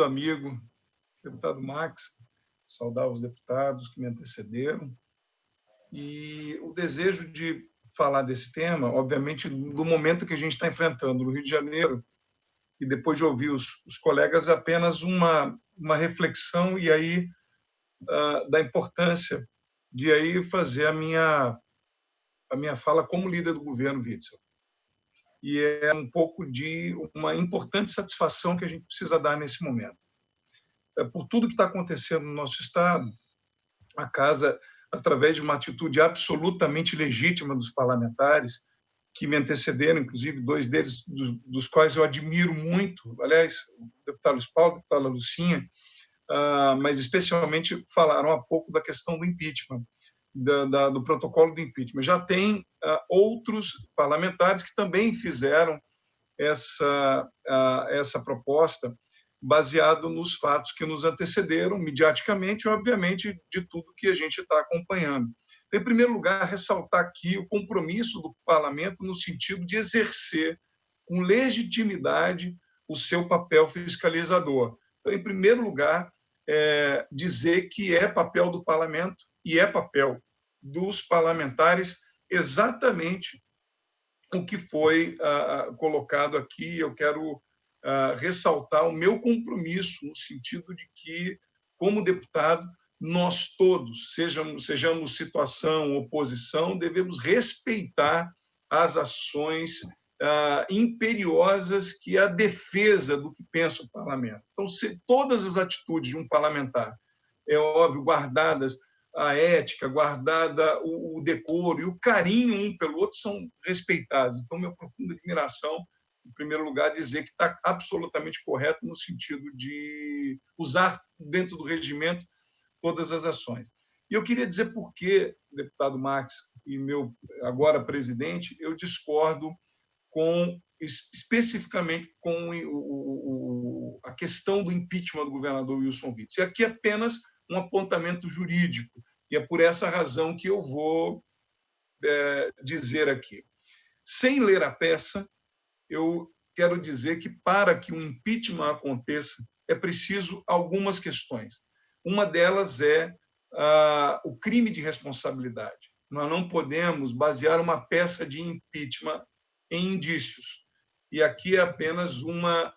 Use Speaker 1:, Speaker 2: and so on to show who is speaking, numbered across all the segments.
Speaker 1: querido amigo, deputado Max, saudar os deputados que me antecederam, e o desejo de falar desse tema, obviamente, do momento que a gente está enfrentando no Rio de Janeiro, e depois de ouvir os colegas, apenas uma reflexão e aí da importância de aí fazer a minha fala como líder do governo, Witzel. E é um pouco de uma importante satisfação que a gente precisa dar nesse momento. Por tudo que está acontecendo no nosso Estado, a Casa, através de uma atitude absolutamente legítima dos parlamentares, que me antecederam, inclusive dois deles, dos quais eu admiro muito, aliás, o deputado Luiz Paulo, a deputada Lucinha, mas especialmente falaram há pouco da questão do impeachment, do protocolo do impeachment. Já tem outros parlamentares que também fizeram essa proposta baseado nos fatos que nos antecederam, mediaticamente e, obviamente, de tudo que a gente está acompanhando. Então, em primeiro lugar, ressaltar aqui o compromisso do parlamento no sentido de exercer com legitimidade o seu papel fiscalizador. Então, em primeiro lugar, dizer que é papel do parlamento e é papel dos parlamentares exatamente o que foi colocado aqui. Eu quero ressaltar o meu compromisso no sentido de que, como deputado, nós todos, sejamos situação, oposição, devemos respeitar as ações imperiosas que a defesa do que pensa o parlamento. Então, todas as atitudes de um parlamentar, é óbvio, guardadas a ética, guardada o decoro e o carinho um pelo outro, são respeitados. Então, minha profunda admiração, em primeiro lugar, dizer que está absolutamente correto no sentido de usar dentro do regimento todas as ações. E eu queria dizer por que, deputado Max e meu agora presidente, eu discordo especificamente com a questão do impeachment do governador Wilson Witzel. E aqui apenas um apontamento jurídico, e é por essa razão que eu vou dizer aqui. Sem ler a peça, eu quero dizer que, para que um impeachment aconteça, é preciso algumas questões. Uma delas é o crime de responsabilidade. Nós não podemos basear uma peça de impeachment em indícios. E aqui é apenas uma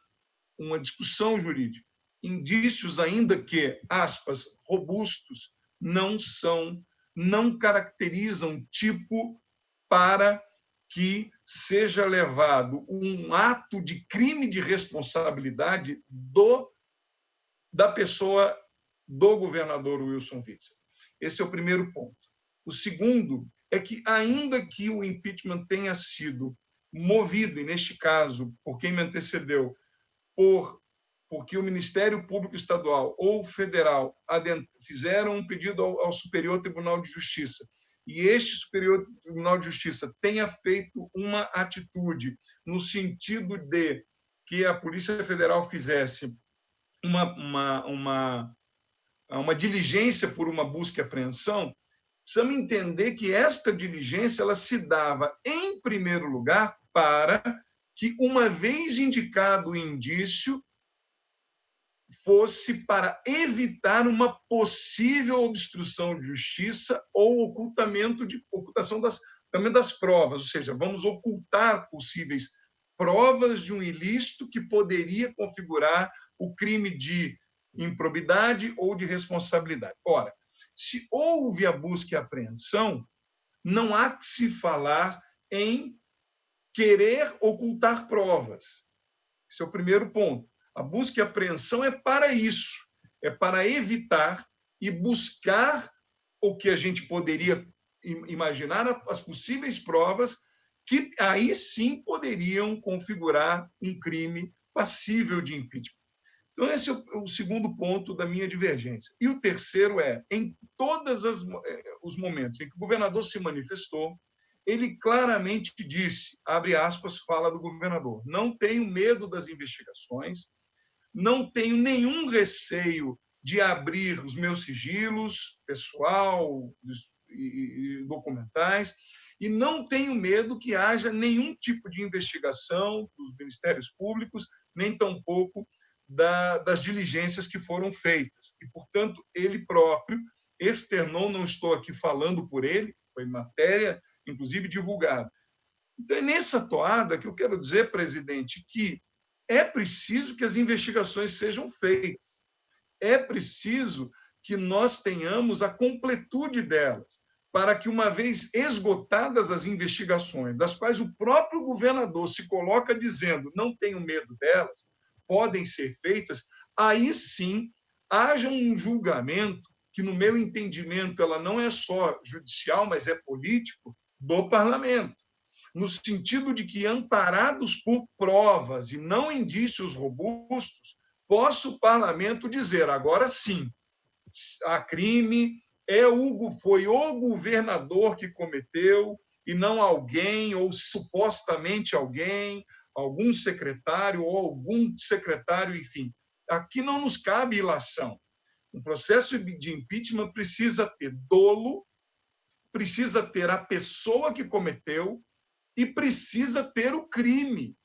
Speaker 1: discussão jurídica. Indícios, ainda que, aspas, robustos, não caracterizam tipo para que seja levado um ato de crime de responsabilidade da pessoa do governador Wilson Witzel. Esse é o primeiro ponto. O segundo é que, ainda que o impeachment tenha sido movido, e neste caso, por quem me antecedeu, porque o Ministério Público Estadual ou Federal fizeram um pedido ao Superior Tribunal de Justiça, e este Superior Tribunal de Justiça tenha feito uma atitude no sentido de que a Polícia Federal fizesse uma diligência por uma busca e apreensão, precisamos entender que esta diligência ela se dava, em primeiro lugar, para que, uma vez indicado o indício, fosse para evitar uma possível obstrução de justiça ou ocultação também das provas, ou seja, vamos ocultar possíveis provas de um ilícito que poderia configurar o crime de improbidade ou de responsabilidade. Ora, se houve a busca e apreensão, não há que se falar em querer ocultar provas. Esse é o primeiro ponto. A busca e apreensão é para isso, é para evitar e buscar o que a gente poderia imaginar, as possíveis provas que aí sim poderiam configurar um crime passível de impeachment. Então, esse é o segundo ponto da minha divergência. E o terceiro é, em todos os momentos em que o governador se manifestou, ele claramente disse, abre aspas, fala do governador, não tenho medo das investigações, não tenho nenhum receio de abrir os meus sigilos pessoal e documentais, e não tenho medo que haja nenhum tipo de investigação dos ministérios públicos, nem tampouco das diligências que foram feitas. E, portanto, ele próprio externou, não estou aqui falando por ele, foi matéria, inclusive, divulgada. Então, é nessa toada que eu quero dizer, presidente, que é preciso que as investigações sejam feitas. É preciso que nós tenhamos a completude delas, para que, uma vez esgotadas as investigações, das quais o próprio governador se coloca dizendo não tenho medo delas, podem ser feitas, aí sim haja um julgamento que, no meu entendimento, ela não é só judicial, mas é político, do parlamento, no sentido de que, amparados por provas e não indícios robustos, possa o parlamento dizer, agora sim, há crime, foi o governador que cometeu, e não alguém, ou supostamente alguém, algum secretário, ou algum secretário, enfim. Aqui não nos cabe ilação. Um processo de impeachment precisa ter dolo, precisa ter a pessoa que cometeu e precisa ter o crime.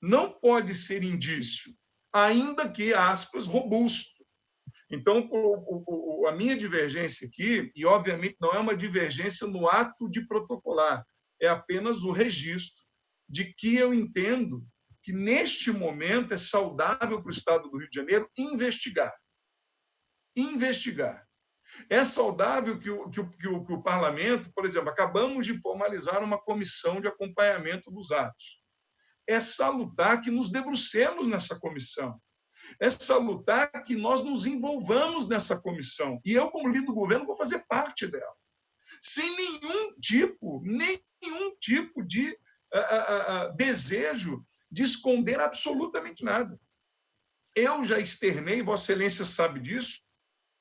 Speaker 1: Não pode ser indício, ainda que, aspas, robusto. Então, a minha divergência aqui, e obviamente não é uma divergência no ato de protocolar, é apenas o registro de que eu entendo que, neste momento, é saudável para o Estado do Rio de Janeiro investigar. Investigar. É saudável que o parlamento, por exemplo, acabamos de formalizar uma comissão de acompanhamento dos atos. É salutar que nos debrucemos nessa comissão. É salutar que nós nos envolvamos nessa comissão. E eu, como líder do governo, vou fazer parte dela. Sem nenhum tipo de desejo de esconder absolutamente nada. Eu já externei, Vossa Excelência sabe disso,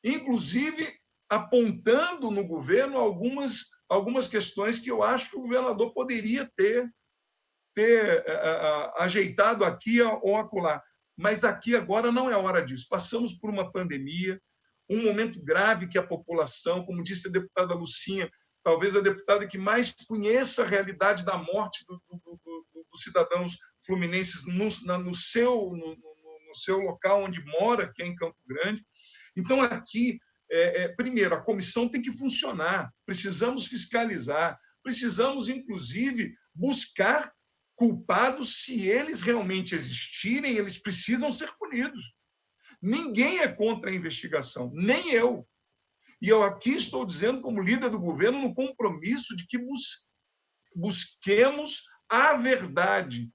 Speaker 1: inclusive apontando no governo algumas questões que eu acho que o governador poderia ter ajeitado aqui ou acolá. Mas aqui agora não é hora disso. Passamos por uma pandemia, um momento grave que a população, como disse a deputada Lucinha, talvez a deputada que mais conheça a realidade da morte dos cidadãos fluminenses no seu local onde mora, que é em Campo Grande. Então, aqui, primeiro, a comissão tem que funcionar, precisamos fiscalizar, precisamos, inclusive, buscar culpados, se eles realmente existirem, eles precisam ser punidos. Ninguém é contra a investigação, nem eu. E eu aqui estou dizendo, como líder do governo, no compromisso de que busquemos a verdade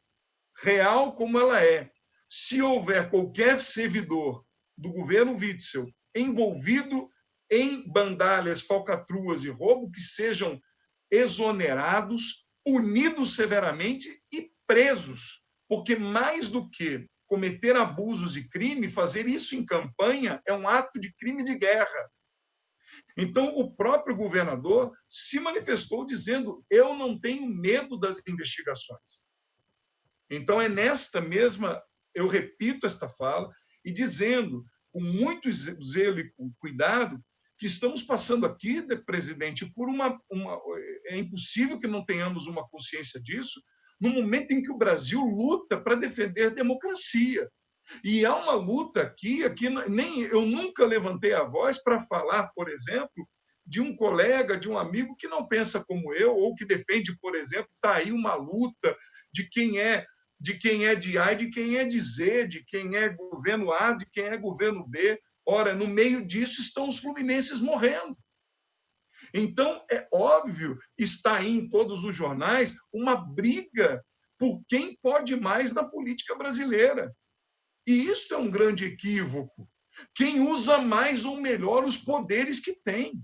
Speaker 1: real como ela é. Se houver qualquer servidor do governo Witzel envolvido em bandalhas, falcatruas e roubo, que sejam exonerados, punidos severamente e presos, porque, mais do que cometer abusos e crime, fazer isso em campanha é um ato de crime de guerra. Então, o próprio governador se manifestou dizendo: eu não tenho medo das investigações. Então, é nesta mesma, eu repito esta fala, e dizendo, com muito zelo e cuidado, que estamos passando aqui, presidente, por é impossível que não tenhamos uma consciência disso, no momento em que o Brasil luta para defender a democracia. E há uma luta aqui nem eu nunca levantei a voz para falar, por exemplo, de um colega, de um amigo que não pensa como eu, ou que defende, por exemplo, está aí uma luta de quem é de A e de quem é de Z, de quem é governo A, de quem é governo B. Ora, no meio disso estão os fluminenses morrendo. Então, é óbvio, está aí em todos os jornais uma briga por quem pode mais na política brasileira. E isso é um grande equívoco. Quem usa mais ou melhor os poderes que tem.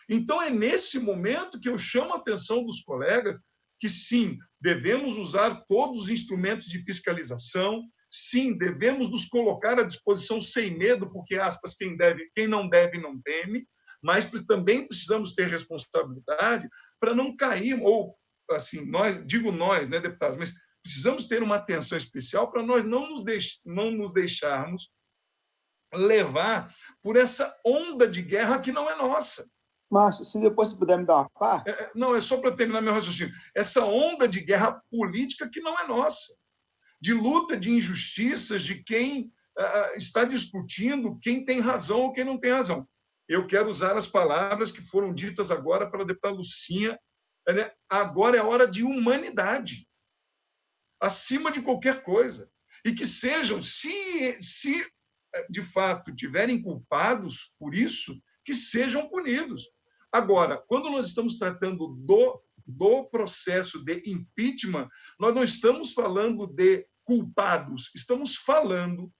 Speaker 1: Então, é nesse momento que eu chamo a atenção dos colegas que, sim, devemos usar todos os instrumentos de fiscalização, sim, devemos nos colocar à disposição sem medo, porque, aspas, quem não deve não teme, mas também precisamos ter responsabilidade para não cair, ou, assim, nós, né, deputados, mas precisamos ter uma atenção especial para nós não nos deixarmos levar por essa onda de guerra que não é nossa.
Speaker 2: Márcio, se depois você puder me dar uma parte.
Speaker 1: Não, é só para terminar meu raciocínio. Essa onda de guerra política que não é nossa. de luta de injustiças de quem está discutindo quem tem razão ou quem não tem razão. Eu quero usar as palavras que foram ditas agora pela deputada Lucinha. Né? Agora é hora de humanidade, acima de qualquer coisa. E que sejam, se de fato tiverem culpados por isso, que sejam punidos. Agora, quando nós estamos tratando do processo de impeachment, nós não estamos falando de culpados, estamos falando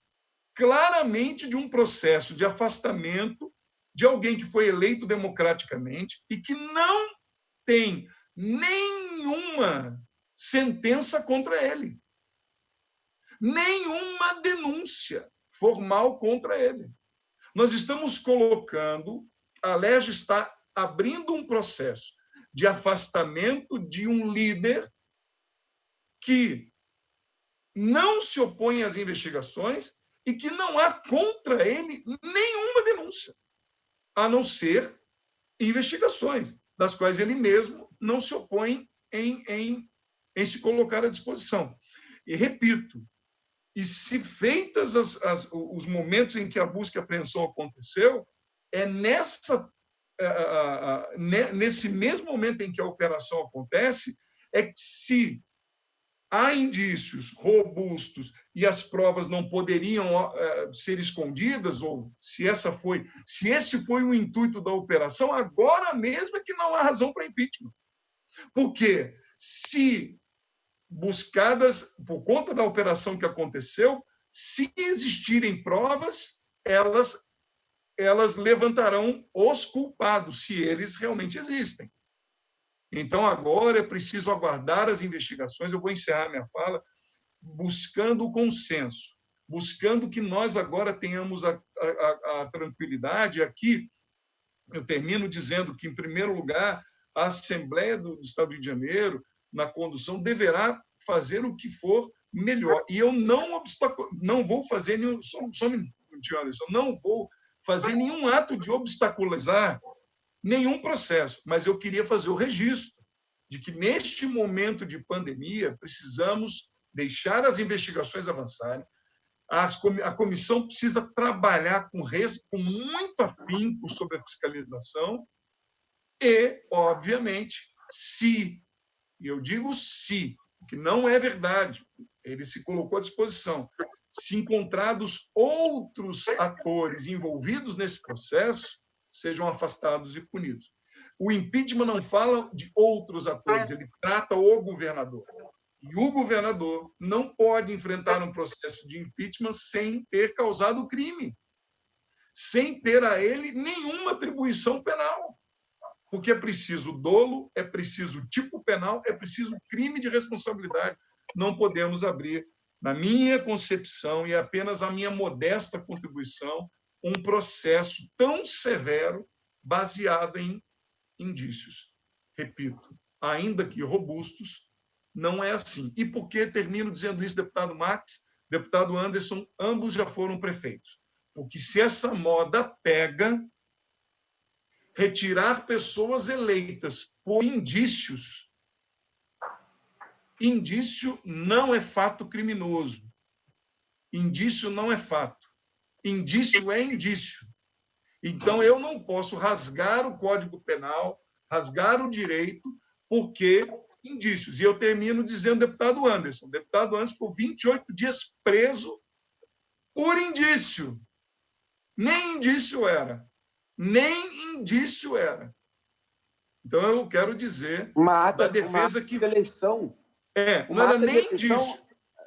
Speaker 1: claramente de um processo de afastamento de alguém que foi eleito democraticamente e que não tem nenhuma sentença contra ele, nenhuma denúncia formal contra ele. Nós estamos colocando, a LERJ está abrindo um processo de afastamento de um líder que não se opõe às investigações e que não há contra ele nenhuma denúncia, a não ser investigações, das quais ele mesmo não se opõe em se colocar à disposição. E repito, e se feitas os momentos em que a busca e apreensão aconteceu, é nesse mesmo momento em que a operação acontece, é que se há indícios robustos e as provas não poderiam ser escondidas, ou se esse foi o intuito da operação, agora mesmo é que não há razão para impeachment. Porque se buscadas por conta da operação que aconteceu, se existirem provas, elas levantarão os culpados, se eles realmente existem. Então, agora é preciso aguardar as investigações. Eu vou encerrar minha fala buscando o consenso, buscando que nós agora tenhamos a tranquilidade. Aqui, eu termino dizendo que, em primeiro lugar, a Assembleia do Estado do Rio de Janeiro, na condução, deverá fazer o que for melhor. E eu não vou fazer nenhum... Só um minutinho, Anderson. Não vou fazer nenhum ato de obstaculizar nenhum processo, mas eu queria fazer o registro de que, neste momento de pandemia, precisamos deixar as investigações avançarem, a comissão precisa trabalhar com muito afinco sobre a fiscalização e, obviamente, e eu digo se, que não é verdade, ele se colocou à disposição, se encontrados outros atores envolvidos nesse processo, sejam afastados e punidos. O impeachment não fala de outros atores, ele trata o governador. E o governador não pode enfrentar um processo de impeachment sem ter causado crime, sem ter a ele nenhuma atribuição penal. Porque é preciso dolo, é preciso tipo penal, é preciso crime de responsabilidade. Não podemos abrir, na minha concepção, e apenas a minha modesta contribuição, um processo tão severo baseado em indícios. Repito, ainda que robustos, não é assim. E por que termino dizendo isso, deputado Max, deputado Anderson, ambos já foram prefeitos? Porque se essa moda pega, retirar pessoas eleitas por indício não é fato criminoso. Indício não é fato. Indício é indício. Então, eu não posso rasgar o Código Penal, rasgar o direito, porque indícios. E eu termino dizendo, deputado Anderson ficou 28 dias preso por indício. Nem indício era. Nem indício era. Então, eu quero dizer da defesa que...
Speaker 2: eleição.
Speaker 1: Não era nem indício.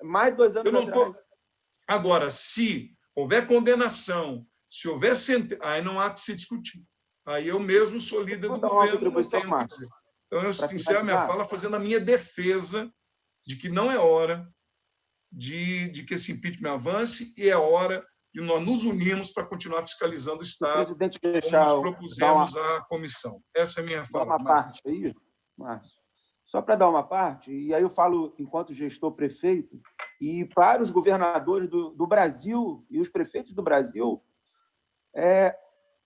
Speaker 2: Mais de 2 anos atrás.
Speaker 1: Agora, se houver condenação, se houver sentença, aí não há que se discutir. Aí eu mesmo sou líder do governo, não tenho o que dizer. Então, eu encerro minha fala fazendo a minha defesa de que não é hora de que esse impeachment avance e é hora de nós nos unirmos para continuar fiscalizando o Estado, como nós propusemos à comissão. Essa é a minha fala.
Speaker 2: Dá uma parte aí, Márcio. Só para dar uma parte, e aí eu falo enquanto gestor prefeito, e para os governadores do Brasil e os prefeitos do Brasil,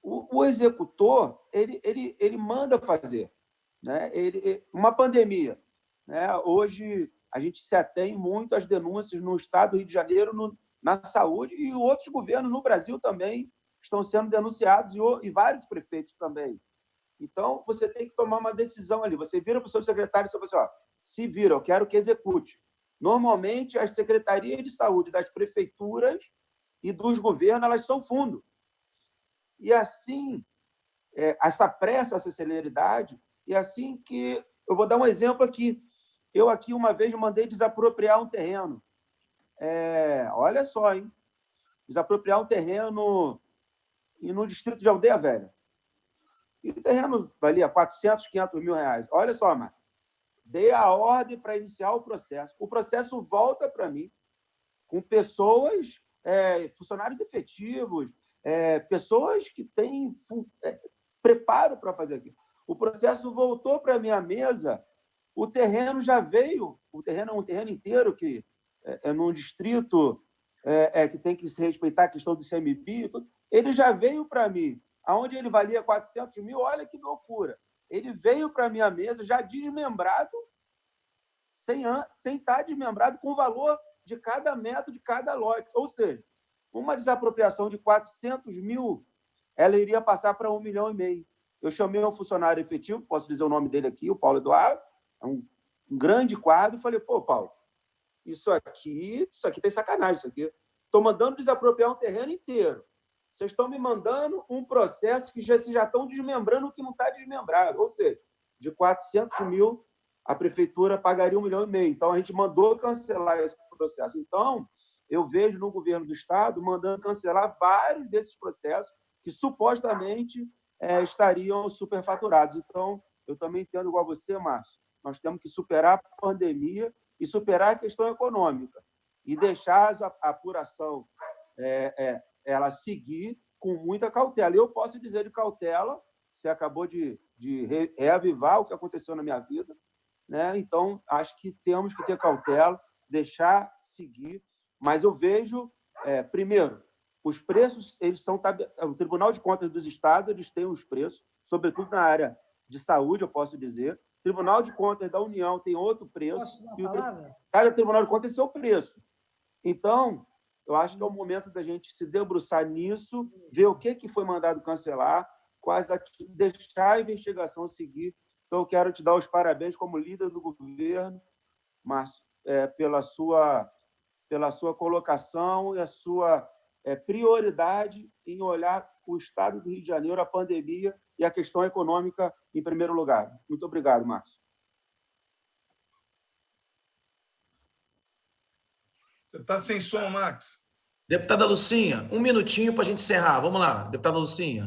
Speaker 2: o executor ele manda fazer, né? Uma pandemia, né? Hoje a gente se atém muito às denúncias no Estado do Rio de Janeiro, na saúde, e outros governos no Brasil também estão sendo denunciados, e vários prefeitos também. Então, você tem que tomar uma decisão ali. Você vira para o seu secretário e você fala assim, se vira, eu quero que execute. Normalmente, as secretarias de saúde das prefeituras e dos governos, elas são fundo. E assim, essa pressa, essa celeridade, e assim que... Eu vou dar um exemplo aqui. Eu aqui, uma vez, mandei desapropriar um terreno. Olha só, hein? Desapropriar um terreno no distrito de Aldeia Velha. E o terreno valia 400, 500 mil reais. Olha só, Marcos. Dei a ordem para iniciar o processo. O processo volta para mim com pessoas, funcionários efetivos, pessoas que têm preparo para fazer aquilo. O processo voltou para a minha mesa, o terreno já veio, o terreno é um terreno inteiro que é num distrito que tem que se respeitar a questão do ICMBio, ele já veio para mim, aonde ele valia 400 mil, olha que loucura. Ele veio para a minha mesa já desmembrado, sem estar desmembrado, com o valor de cada metro, de cada lote. Ou seja, uma desapropriação de 400 mil, ela iria passar para 1,5 milhão. Eu chamei um funcionário efetivo, posso dizer o nome dele aqui, o Paulo Eduardo, é um grande quadro, e falei, pô, Paulo, isso aqui tem sacanagem, isso aqui. Estou mandando desapropriar um terreno inteiro. Vocês estão me mandando um processo que vocês já estão desmembrando o que não está desmembrado. Ou seja, de 400 mil, a prefeitura pagaria 1,5 milhão. Então, a gente mandou cancelar esse processo. Então, eu vejo no governo do Estado mandando cancelar vários desses processos que supostamente estariam superfaturados. Então, eu também entendo igual você, Márcio. Nós temos que superar a pandemia e superar a questão econômica e deixar a apuração ela seguir com muita cautela. Eu posso dizer de cautela, você acabou de reavivar o que aconteceu na minha vida, né? Então, acho que temos que ter cautela, deixar seguir, mas eu vejo, primeiro, os preços, eles são... O Tribunal de Contas dos Estados, eles têm os preços, sobretudo na área de saúde, eu posso dizer. O Tribunal de Contas da União tem outro preço, e cada Tribunal de Contas tem seu preço. Então, eu acho que é o momento da gente se debruçar nisso, ver o que foi mandado cancelar, deixar a investigação seguir. Então, eu quero te dar os parabéns como líder do governo, Márcio, pela sua colocação e a sua prioridade em olhar o Estado do Rio de Janeiro, a pandemia e a questão econômica em primeiro lugar. Muito obrigado, Márcio.
Speaker 1: Você está sem som, Max.
Speaker 3: Deputada Lucinha, um minutinho para a gente encerrar. Vamos lá, deputada Lucinha.